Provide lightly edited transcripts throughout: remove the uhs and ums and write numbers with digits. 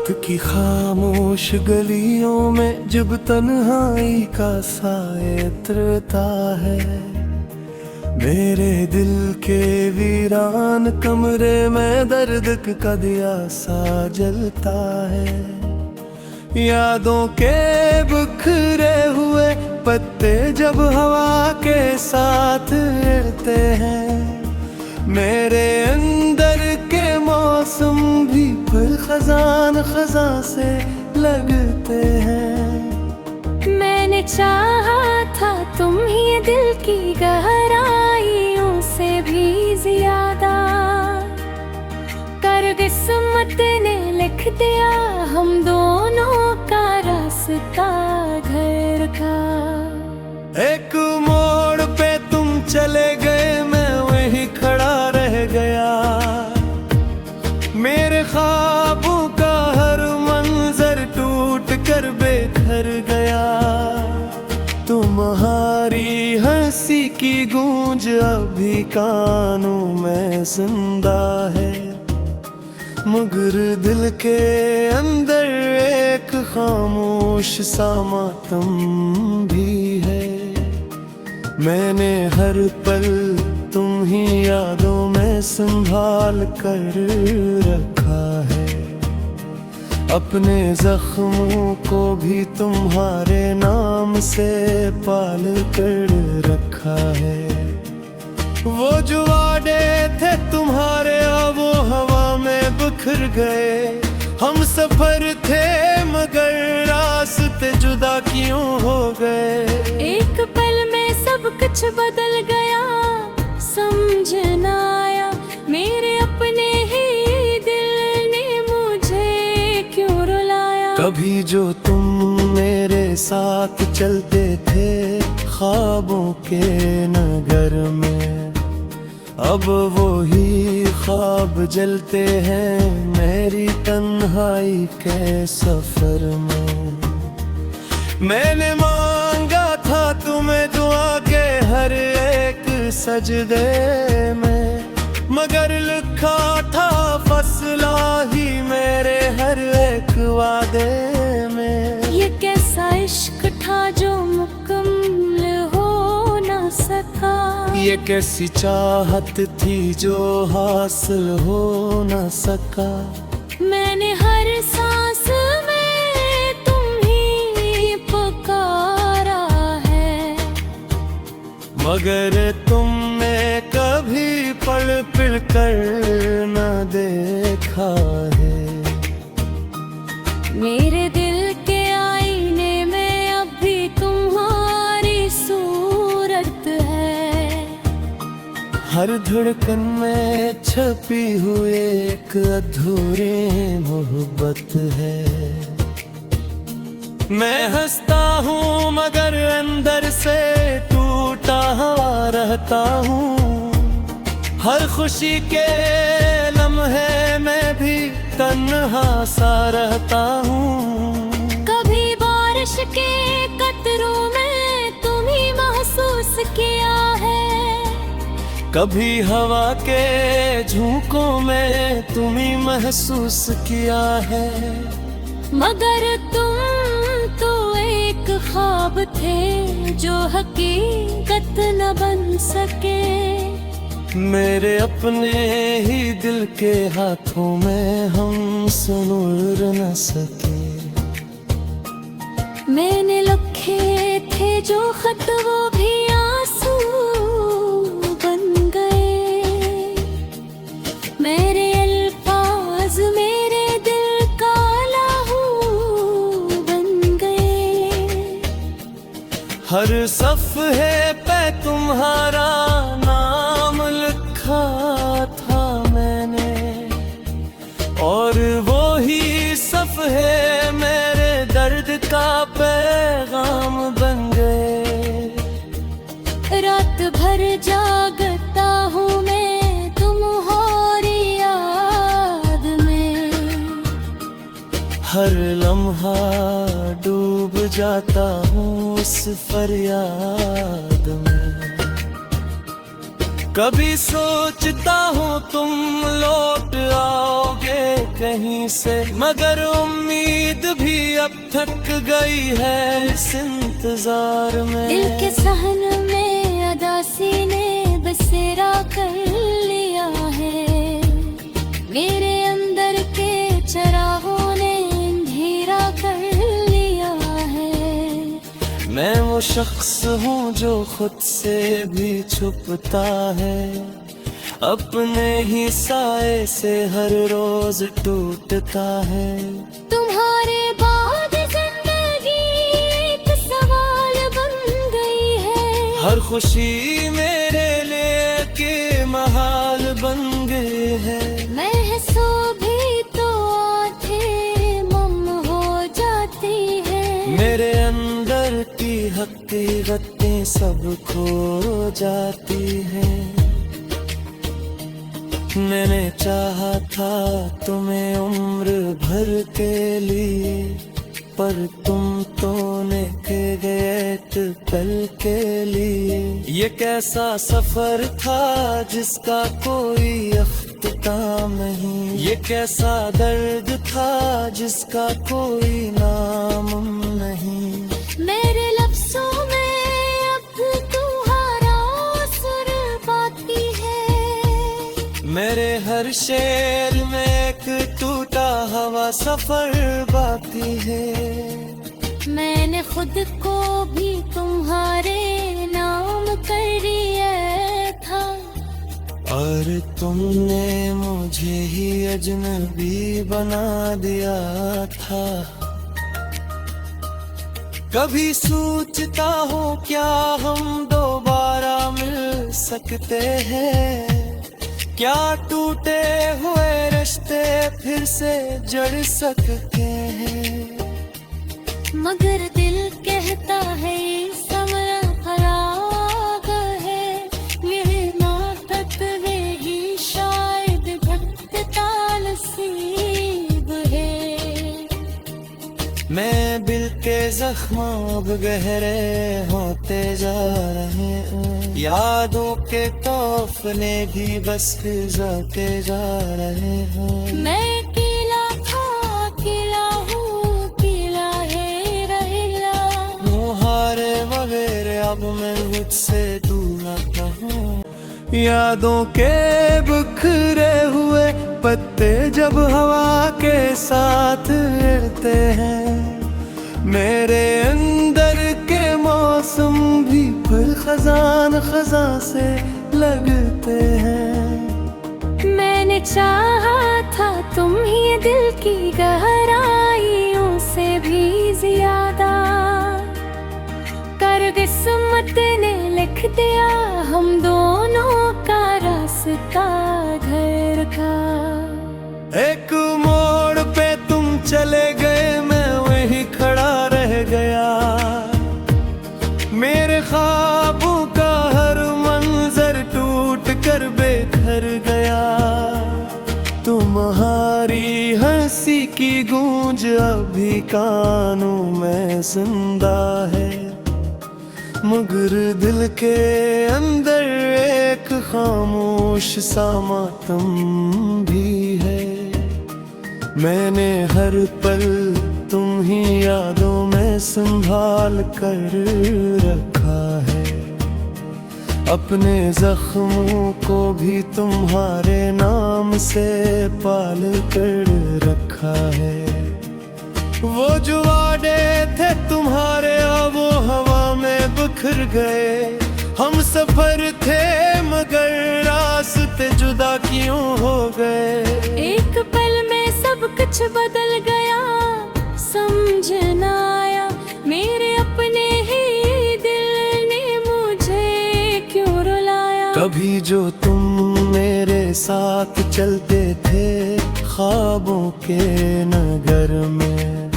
रात की खामोश गलियों में जब तन्हाई का साए उतरता है, मेरे दिल के वीरान कमरे में दर्द का दिया सा जलता है। यादों के बिखरे हुए पत्ते जब हवा के साथ उड़ते हैं, मेरे अंदर के मौसम भी फिर खजान खजा से लगते हैं। मैंने चाहा था तुम ही दिल की गहराइयों से भी ज्यादा, कर किस्मत ने लिख दिया हम दोनों का रास्ता घर का। एक मोड़ पे तुम चले गए, मैं वहीं खड़ा रह गया। मेरे ख्वाबों का हर मंजर टूट कर बेघर गया। तुम्हारी हंसी की गूंज अभी कानों में जिंदा है, मगर दिल के अंदर एक खामोश सा मातम भी है। मैंने हर पल तुम ही यादों में संभाल कर रखा है, अपने जख्मों को भी तुम्हारे नाम से पाल कर रखा है। वो जो वादे थे तुम्हारे वो हवा में बिखर गए। हम सफर थे मगर रास्ते जुदा क्यों हो गए। एक पल में सब कुछ बदल गया, समझ न आया मेरे अपने ही दिल ने मुझे क्यों रुलाया। कभी जो तुम मेरे साथ चलते थे ख्वाबों के नगर में, अब वो ही ख्वाब जलते हैं मेरी तन्हाई के सफर में। मैंने मांगा था तुम्हें दुआ के हर एक सजदे में, मगर लिखा था फसला ही मेरे हर एक वादे में। ये कैसा इश्क था जो मुकम्मल हो न सका, ये कैसी चाहत थी जो हासिल हो न सका। मैंने हर सांस में तुम ही पुकारा है, मगर तुमने कभी पल पल कर न देखा है। मेरे दिल के आईने में अब भी तुम्हारी सूरत है। हर धड़कन में छपी हुई एक अधूरी मोहब्बत है। मैं हंसता हूँ मगर अंदर से टूटा हुआ रहता हूँ। हर खुशी के लम्हे में भी तन्हा सा रहता हूँ। कभी बारिश के कतरों में तुम ही महसूस किया है, कभी हवा के झोंकों में तुम ही महसूस किया है। मगर तुम तो एक ख्वाब थे जो हकीकत न बन सके। मेरे अपने ही दिल के हाथों में हम सुनुर न सके। मैंने लिखे थे जो खत वो भी आंसू बन गए। मेरे अल्फाज मेरे दिल का लहू बन गए। हर सफ़हे पे तुम्हारा नाम लिखा था मैंने, और वो ही सफ़हे मेरे दर्द का पैगाम बन गए। रात भर जागता हूँ मैं तुम्हारी याद में, हर लम्हा डूब जाता हूँ उस फरियाद में। कभी सोचता हूँ तुम लौट आओगे कहीं यहीं से, मगर उम्मीद भी अब थक गई है इस इंतजार में। दिल के सहन में अदासी ने बसेरा कर लिया है, मेरे अंदर के चरागों ने अंधेरा कर लिया है। मैं वो शख्स हूँ जो खुद से भी छुपता है, अपने ही साए से हर रोज टूटता है। तुम्हारे बाद जिंदगी एक सवाल बन गई है, हर खुशी मेरे लिए के महाल बन गए है। मैं सो भी तो आंखें मम हो जाती है, मेरे अंदर की हकीकतें सब खो जाती है। मैंने चाहा था तुम्हें उम्र भर के लिए, पर तुम तो निकल गए एक पल के लिए। ये कैसा सफर था जिसका कोई अख्ताम नहीं, ये कैसा दर्द था जिसका कोई नाम नहीं। मेरे लफ्ज़ों में अब तुम्हारा सुर बाकी है, मेरे हर शेर में एक टूटा हुआ सफर बाकी है। मैंने खुद को भी तुम्हारे नाम कर दिया था, और तुमने मुझे ही अजनबी बना दिया था। कभी सोचता हूँ क्या हम दोबारा मिल सकते हैं, क्या टूटे हुए रिश्ते फिर से जड़ सकते हैं। मगर दिल कहता है ये समय खराब है, ये नाटक है ही शायद भटकता नसीब है। मैं दिल के जख्म अब गहरे होते जा रहे हैं, यादों के तोफने भी बस जाते जा रहे हैं। मैं किला था किला हूँ, किला है रहेगा। मुहारे वगैरह अब मैं मुझसे दूर हूँ। यादों के बिखरे हुए पत्ते जब हवा के साथ उड़ते हैं, मेरे अंदर के मौसम भी फिर खजान खजां से लगते हैं। मैंने चाहा था तुम ही दिल की गहराइयों से भी ज्यादा, कर किस्मत ने लिख दिया हम दोनों का रास्ता घर का। एक मोड़ पे तुम चले गए, मैं वहीं खड़ा रह गया। मेरे ख्वाबों का हर मंजर टूट कर बेघर गया। तुम्हारी हंसी की गूंज अभी कानों में जिंदा है, मगर दिल के अंदर एक खामोश सा मातम भी है। मैंने हर पल तुम ही यादों में संभाल कर रखा है, अपने जख्मों को भी तुम्हारे नाम से पाल कर रखा है। वो जो वादे थे तुम्हारे अब वो हवा में बिखर गए। हम सफर थे मगर रास्ते जुदा क्यों हो गए। एक पल में सब कुछ बदल गया, समझ न आया मेरे अपने ही दिल ने मुझे क्यों रुलाया। कभी जो तुम मेरे साथ चलते थे ख्वाबों के नगर में,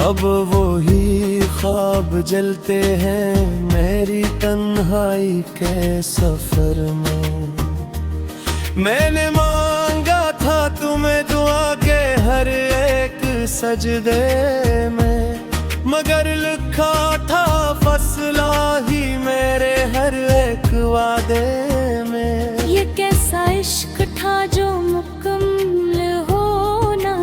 अब वो ही ख्वाब जलते हैं मेरी तन्हाई के सफर में। मैंने मांगा था तुम्हें दुआ के हर एक सजदे में, मगर लिखा था फसला ही मेरे हर एक वादे में। ये कैसा इश्क था जो मुकम्मल हो ना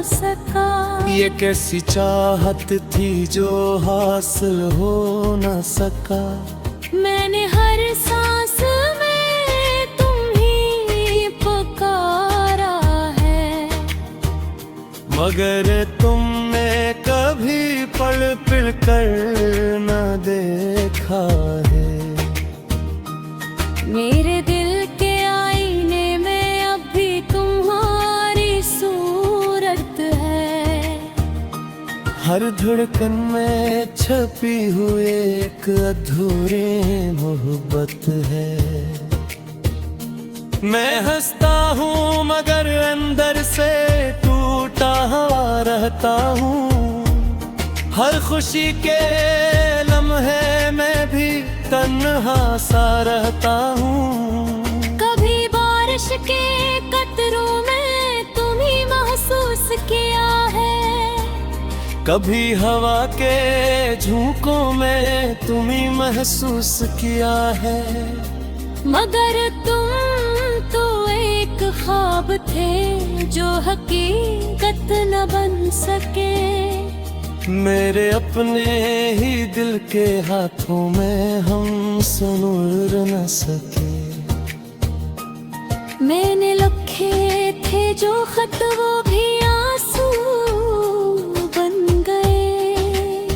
ये कैसी चाहत थी जो हासिल हो न सका। मैंने हर सांस में तुम्हीं पुकारा है, मगर तुमने कभी पढ़ पढ़ कर न देखा है। मेरे दिल के आईने में अब भी तुम्हारी सूरत है। हर धड़कन में छपी हुई एक अधूरी मोहब्बत है। मैं हंसता हूँ मगर अंदर से टूटा रहता हूँ। हर खुशी के लम्हे में भी तन्हा सा रहता हूँ। कभी बारिश के कतरों में तुम्हीं महसूस किया है, कभी हवा के झोंकों में तुम्हीं महसूस किया है। मगर तुम तो एक ख्वाब थे जो हकीकत न बन सके। मेरे अपने ही दिल के हाथों में हम सुनुर न सके। मैंने लिखे थे जो खत वो भी आंसू बन गए।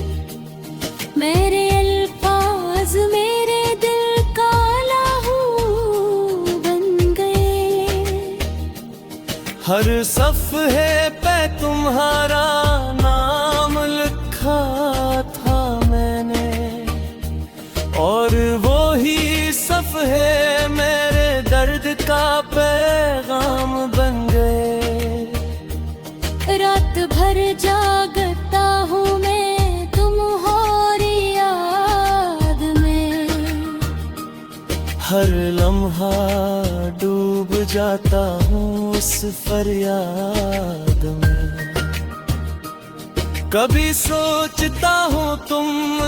मेरे अल्फाज मेरे दिल का लहू बन गए। हर सफ़हे पे तुम्हारा नाम लिखा था मैंने, और वो ही सफ़हे मेरे दर्द का पैगाम बन गए। रात भर जागता हूँ मैं तुम्हारी याद में। हर लम्हा डूब जाता हूँ उस फरियाद में। कभी सोचता हूँ तुम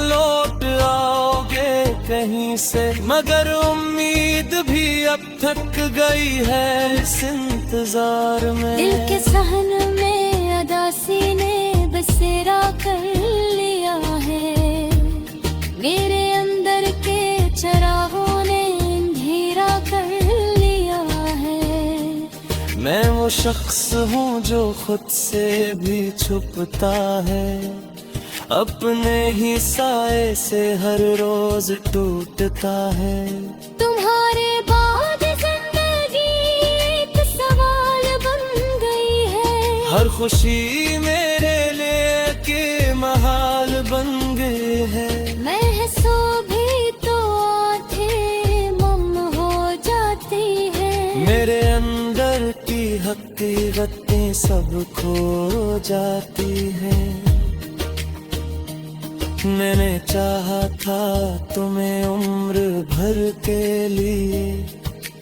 लौट आओगे कहीं से, मगर उम्मीद भी अब थक गई है इस इंतजार में। दिल के सहन में अदासी ने बसेरा कर लिया है। मेरे अंदर के चरागों ने अंधेरा कर लिया है। मैं वो शख्स हूँ जो खुद से भी छुपता है, अपने ही साए से हर रोज टूटता है। तुम्हारे बाद जिंदगी एक सवाल बन गई है। हर खुशी मेरे लिए के महाल बन गए है। मैं सो भी तो आंखें मम हो जाती है। मेरे अंदर की हकीकतें सब खो जाती हैं। मैंने चाहा था तुम्हें उम्र भर के लिए,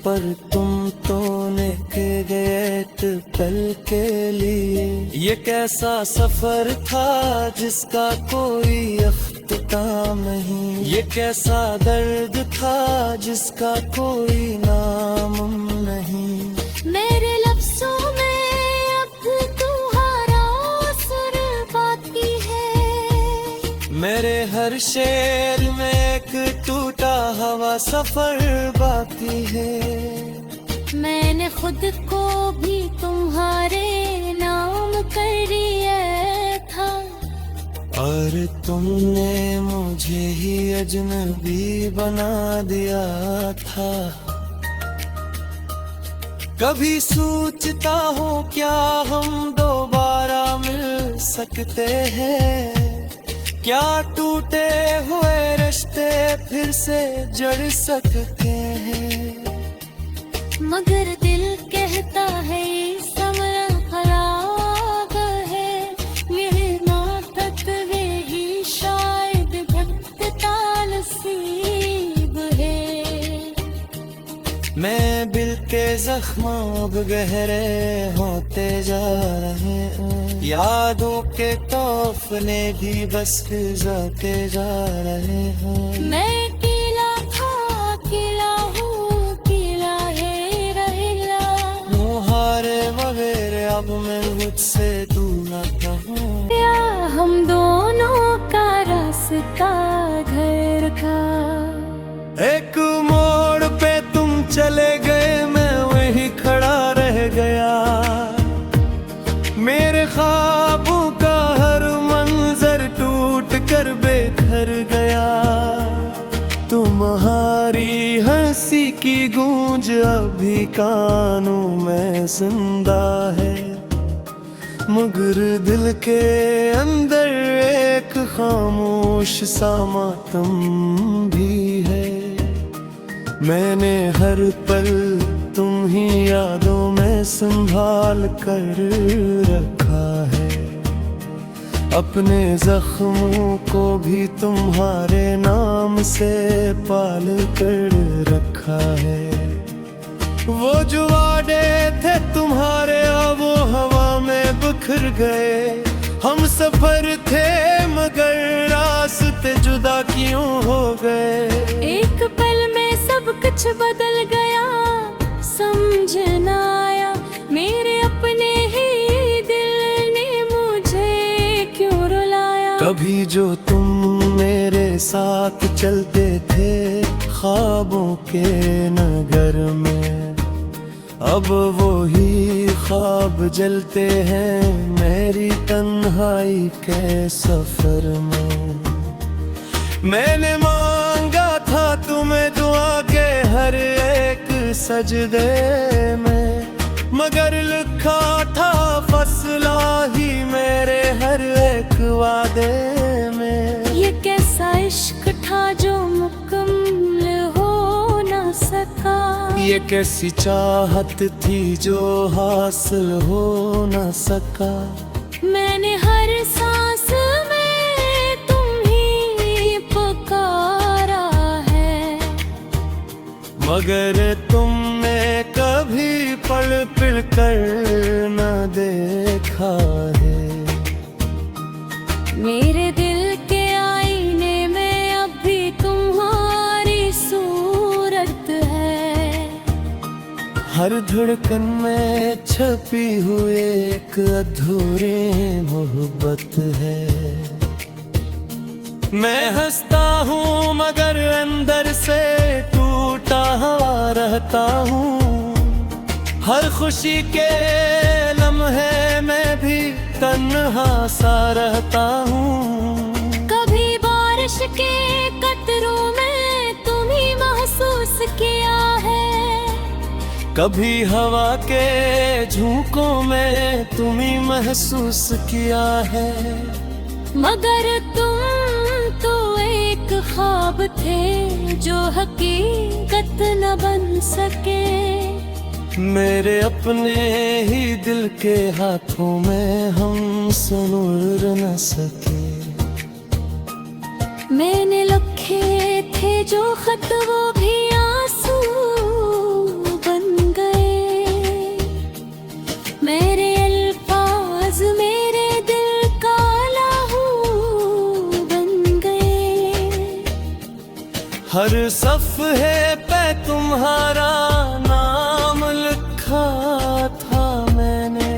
पर तुम तो निकल गए एक पल के लिए। ये कैसा सफर था जिसका कोई अख्ताम नहीं। ये कैसा दर्द था जिसका कोई नाम नहीं। मेरे लफ्ज़ों में अब तुम्हारा सुर बाकी है। मेरे हर शेर में एक टूटा हुआ सफर बाकी है। मैंने खुद को भी तुम्हारे नाम कर दिया था, और तुमने मुझे ही अजनबी बना दिया था। कभी सोचता हूँ क्या हम दोबारा मिल सकते हैं, क्या टूटे हुए रिश्ते फिर से जड़ सकते हैं। मगर दिल कहता है ये समय खराब है। मेरे नातत्वे ही शायद भटकता नसीब है। मैं दिल के जख्म अब गहरे होते जा रहे हैं। यादों के तोफने भी बस जाते जा रहे हैं। मैं किला था किला हूँ किला है रहेगा। मुहारे वगैरह अब मैं मुझसे दूर न कहूँ। हम दोनों का रास्ता घर का। एक मोड़ पे तुम चले गए, मैं वहीं खड़ा रह गया। मेरे ख्वाबों का हर मंजर टूट कर बेघर गया। तुम्हारी हंसी की गूंज अभी कानों में जिंदा है, मगर दिल के अंदर एक खामोश सा मातम भी है। मैंने हर पल तुम ही यादों में संभाल कर रखा है। अपने जख्मों को भी तुम्हारे नाम से पाल कर रखा है। वो जो वादे थे तुम्हारे अब वो हवा में बिखर गए। हम सफर थे मगर रास्ते जुदा क्यों हो गए। एक पल में सब कुछ बदल गया, समझ न आया मेरे अपने ही दिल ने मुझे क्यों रुलाया। कभी जो तुम मेरे साथ चलते थे ख्वाबों के नगर में, अब वो ही ख्वाब जलते हैं मेरी तन्हाई के सफर में। मैंने मांगा था तुम्हें दुआ के हर एक सजदे में, मगर लिखा था फसला ही मेरे हर एक वादे में। ये कैसा इश्क था जो मुकम्मल हो न सका। ये कैसी चाहत थी जो हासिल हो न सका। मैंने हर सांस में तुम ही पुकारा है, मगर तुमने कभी पल पल कर न देखा है। मेरे दिल के आईने में अब भी तुम्हारी सूरत है। हर धड़कन में छपी हुई एक अधूरी मोहब्बत है। मैं हंसता हूँ मगर अंदर से टूटा हुआ रहता हूँ। हर खुशी के लम्हे में भी तन्हा सा रहता हूँ। कभी बारिश के कतरों में तुम ही महसूस किया है, कभी हवा के झोंकों में तुम ही महसूस किया है। मगर तुम तो एक ख्वाब थे जो हकीकत न बन सके। मेरे अपने ही दिल के हाथों में हम सुनुर न सके। मैंने लिखे थे जो खत वो भी आंसू बन गए। मेरे अल्फाज मेरे दिल का लहू बन गए। हर सफ़हे पे तुम्हारा नाम लिखा था मैंने,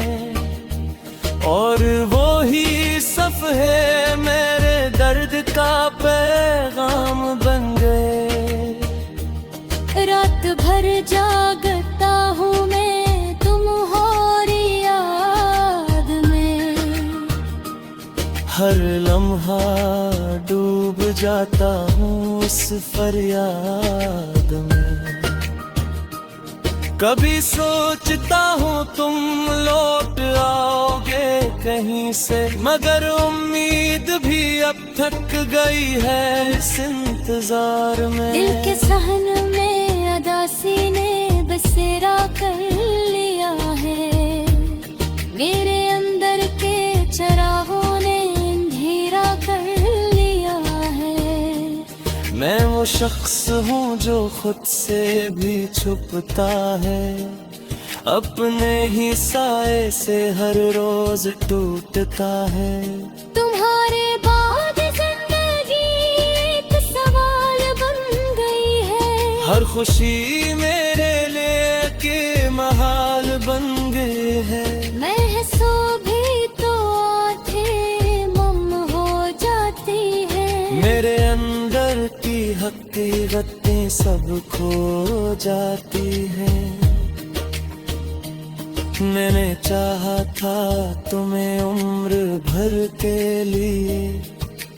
और वो ही सफ़हे मेरे दर्द का पैगाम बन गए। रात भर जागता हूँ मैं तुम्हारी याद में। हर लम्हा डूब जाता हूँ उस फरियाद में। कभी सोचता हूँ तुम लौट आओगे कहीं से, मगर उम्मीद भी अब थक गई है इस इंतजार में। दिल के सहन में अदासी ने बसेरा कर लिया है। मेरे अंदर के चरागों ने अंधेरा कर लिया है। मैं वो शख्स हूँ जो खुद से भी छुपता है, अपने ही साए से हर रोज टूटता है। तुम्हारे बाद जिंदगी एक सवाल बन गई है। हर खुशी मेरे लिए के महाल बन गए है। महसूस भी तो थे मम सब खो जाती है। मैंने चाहा था तुम्हें उम्र भर के लिए,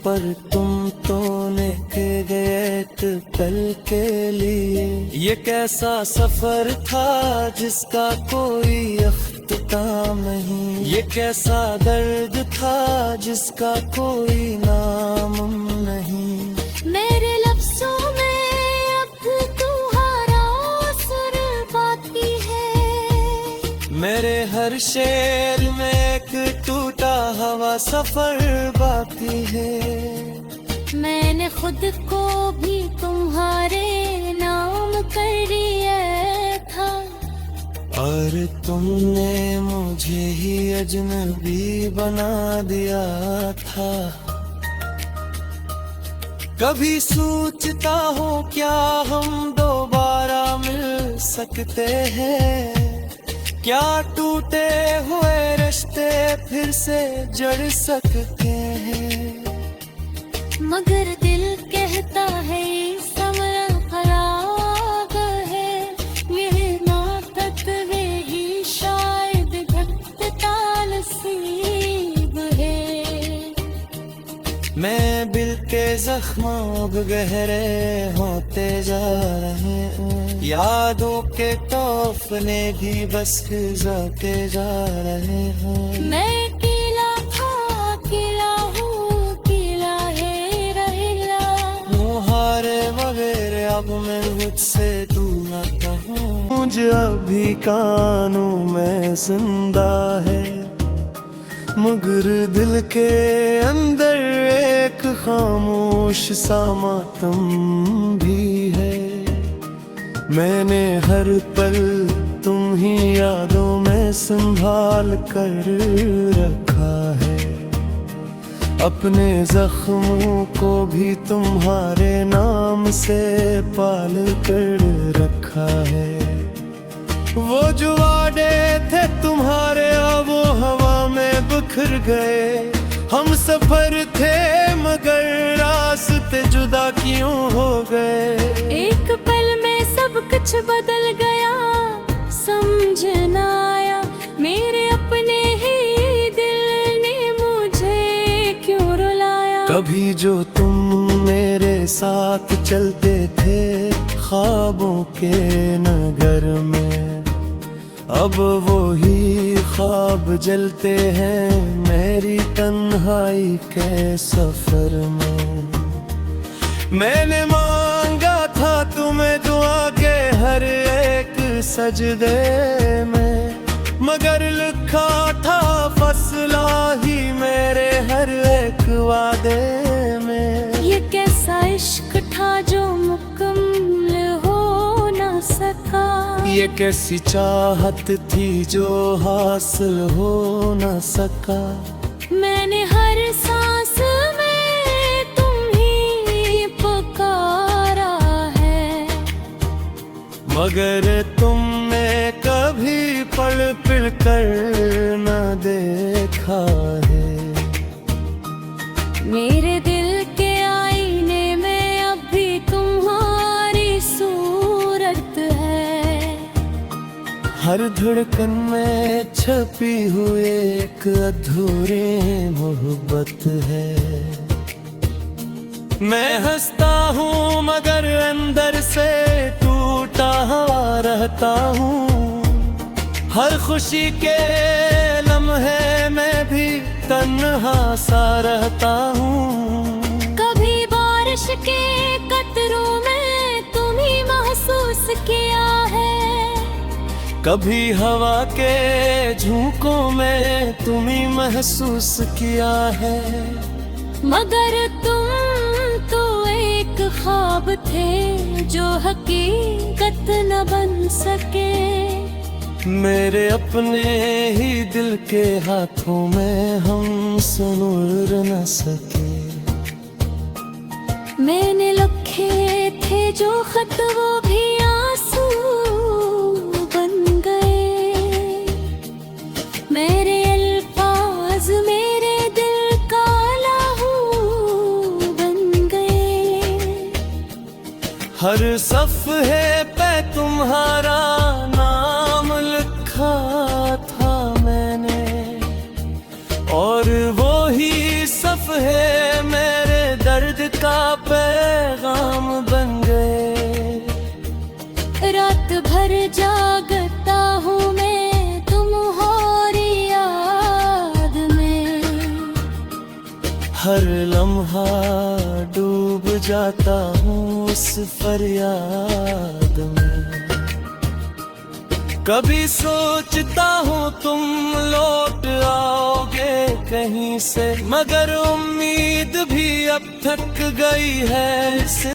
पर तुम तो निकल गए एक पल के लिए। ये कैसा सफर था जिसका कोई अख्ताम नहीं, ये कैसा दर्द था जिसका कोई नाम नहीं। मेरे लफ्ज़ों में अब तुम्हारा सुर बाकी है, मेरे हर शेर में एक टूटा हुआ सफर बाकी है। मैंने खुद को भी तुम्हारे नाम कर दिया था, और तुमने मुझे ही अजनबी बना दिया था। कभी सोचता हूँ क्या हम दोबारा मिल सकते हैं, क्या टूटे हुए रिश्ते फिर से जड़ सकते हैं। मगर दिल कहता है समय खराब है, ये नाटक है ही शायद घटता नसीब है। मैं दिल के जख्म अब गहरे होते जा रहे हैं, यादों के तोफने भी बस जाते जा रहे हैं। मैं किला था, किला हूँ, किला है रहेला। मुहारे वगैरह अब मैं मुझसे दूर आता हूँ, मुझे अभी कानों में जिंदा है, मगर दिल के अंदर एक खामोश सा मातम भी है। मैंने हर पल तुम ही यादों में संभाल कर रखा है, अपने जख्मों को भी तुम्हारे नाम से पाल कर रखा है। वो जो वादे थे तुम्हारे अब वो हवा में बिखर गए, हम सफर थे मगर रास्ते जुदा क्यों हो गए। एक पल में सब कुछ बदल गया, समझ न आया मेरे अपने ही दिल ने मुझे क्यों रुलाया। कभी जो तुम मेरे साथ चलते थे ख्वाबों के नगर में, अब वो ही ख्वाब जलते हैं मेरी तन्हाई के सफर में। मैंने मांगा था तुम्हें दुआ के हर एक सजदे में, मगर लिखा था फसला ही मेरे हर एक वादे में। ये कैसा इश्क था जो मुकम्मल हो न सका, ये कैसी चाहत थी जो हासिल हो न सका। मैंने हर सांस में तुम ही पुकारा है, मगर तुमने कभी पल पल कर न देखा है। मेरे दिल के आईने में अब भी तुम्हारी सूरत है, हर धड़कन में छपी हुई एक अधूरी मोहब्बत है। मैं हंसता हूँ मगर अंदर से टूटा हुआ रहता हूँ, हर खुशी के लम्हे में भी तन्हा सा रहता हूँ। कभी बारिश के कतरों में तुम ही महसूस किया है, कभी हवा के झोंकों में तुम ही महसूस किया है। मगर तुम तो एक ख्वाब थे जो हकीकत न बन सके। मेरे अपने ही दिल के हाथों में हम सुनुर न सके। मैंने लिखे थे जो खत वो भी आंसू बन गए, मेरे अल्फाज मेरे दिल का लहू बन गए। हर सफ़हे पे तुम्हारा नाम लिखा था मैंने, और वो ही सफ़हे मेरे दर्द का पैगाम बन गए। रात भर जागता हूँ मैं तुम्हारी याद में, हर लम्हा डूब जाता हूँ उस फरियाद में। कभी सोचता हूँ तुम लौट आओगे कहीं से, मगर उम्मीद भी अब थक गई है इस